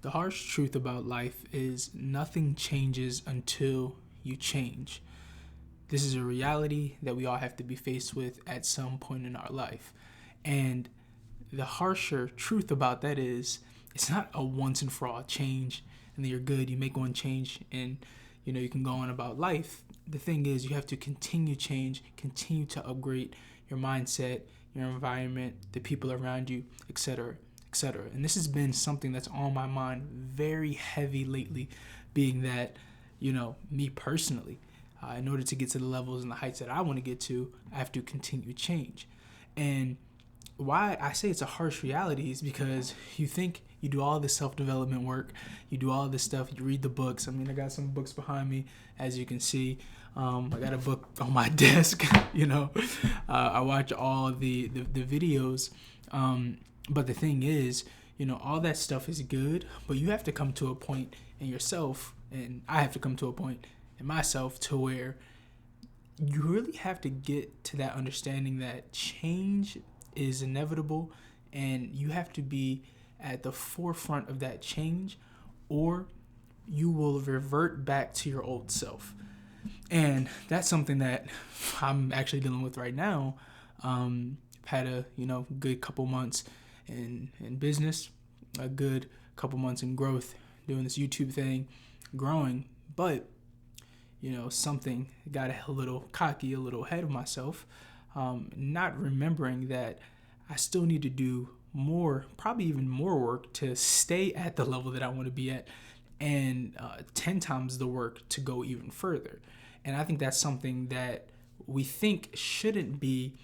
The harsh truth about life is nothing changes until you change. This is a reality that we all have to be faced with at some point in our life. And the harsher truth about that is it's not a once and for all change and then you're good. You make one change and you can go on about life. The thing is you have to continue change, continue to upgrade your mindset, your environment, the people around you, etc., etc. And this has been something that's on my mind very heavy lately, being that, me personally, in order to get to the levels and the heights that I want to get to, I have to continue change. And why I say it's a harsh reality is because you think you do all this self-development work, you do all this stuff, you read the books. I mean, I got some books behind me, as you can see. I got a book on my desk, I watch all the videos. But the thing is, all that stuff is good, but you have to come to a point in yourself, and I have to come to a point in myself to where you really have to get to that understanding that change is inevitable and you have to be at the forefront of that change or you will revert back to your old self. And that's something that I'm actually dealing with right now. Had a good couple months in business, a good couple months in growth, doing this YouTube thing, growing, but something got a little cocky, a little ahead of myself, not remembering that I still need to do more, probably even more work to stay at the level that I want to be at, and 10 times the work to go even further. And I think that's something that we think shouldn't be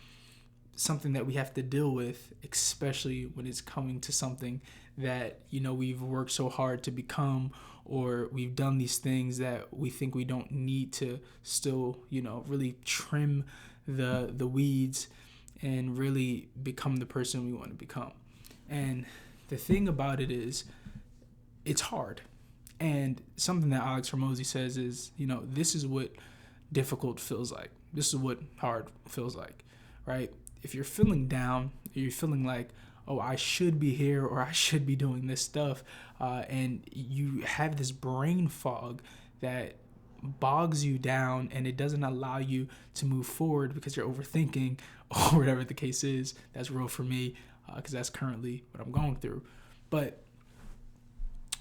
something that we have to deal with, especially when it's coming to something that we've worked so hard to become, or we've done these things that we think we don't need to still really trim the weeds and really become the person we want to become. And the thing about it is it's hard. And something that Alex Hormozi says is, this is what difficult feels like. This is what hard feels like, right? If you're feeling down, you're feeling like, oh, I should be here or I should be doing this stuff, and you have this brain fog that bogs you down and it doesn't allow you to move forward because you're overthinking or whatever the case is. That's real for me because that's currently what I'm going through. But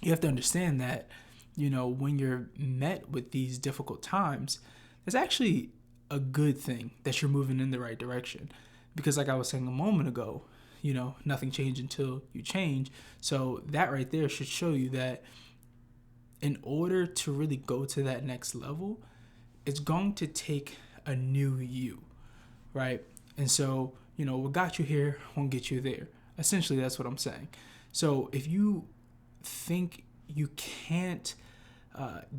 you have to understand that, when you're met with these difficult times, it's actually a good thing that you're moving in the right direction. Because like I was saying a moment ago, nothing changed until you change. So that right there should show you that in order to really go to that next level, it's going to take a new you, right? And so, what got you here won't get you there. Essentially, that's what I'm saying. So if you think you can't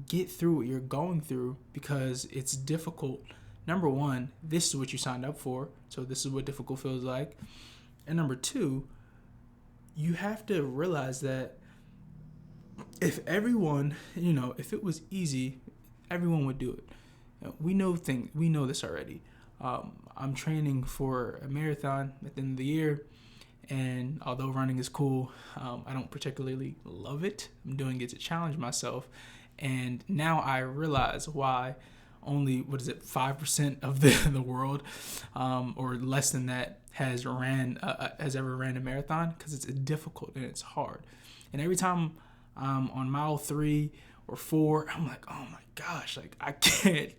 get through what you're going through because it's difficult, number one, this is what you signed up for. So this is what difficult feels like. And number two, you have to realize that if everyone, if it was easy, everyone would do it. We know this already. I'm training for a marathon at the end of the year. And although running is cool, I don't particularly love it. I'm doing it to challenge myself. And now I realize why only, 5% of the world, or less than that, has ever ran a marathon, because it's difficult and it's hard. And every time I'm on mile 3 or 4, I'm like, oh my gosh, like I can't,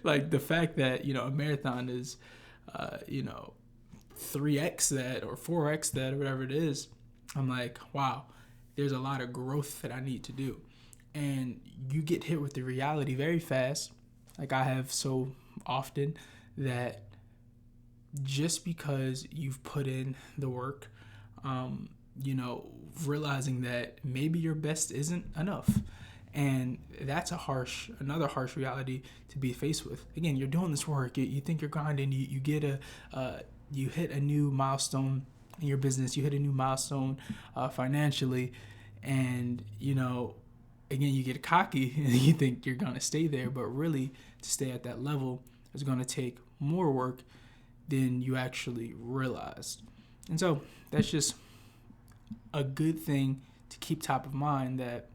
like the fact that, a marathon is, 3x that or 4x that or whatever it is, I'm like, wow, there's a lot of growth that I need to do. And you get hit with the reality very fast, like I have so often, that just because you've put in the work, realizing that maybe your best isn't enough. And that's another harsh reality to be faced with. Again, you're doing this work, you think you're grinding, you get you hit a new milestone in your business, you hit a new milestone financially, and again, you get cocky and you think you're going to stay there, but really to stay at that level is going to take more work than you actually realized. And so that's just a good thing to keep top of mind that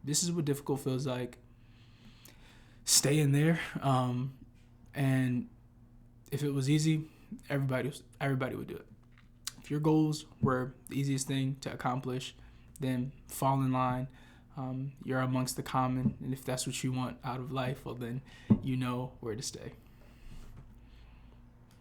this is what difficult feels like. Stay in there. And if it was easy, everybody would do it. If your goals were the easiest thing to accomplish, then fall in line. You're amongst the common, and if that's what you want out of life, well, then you know where to stay.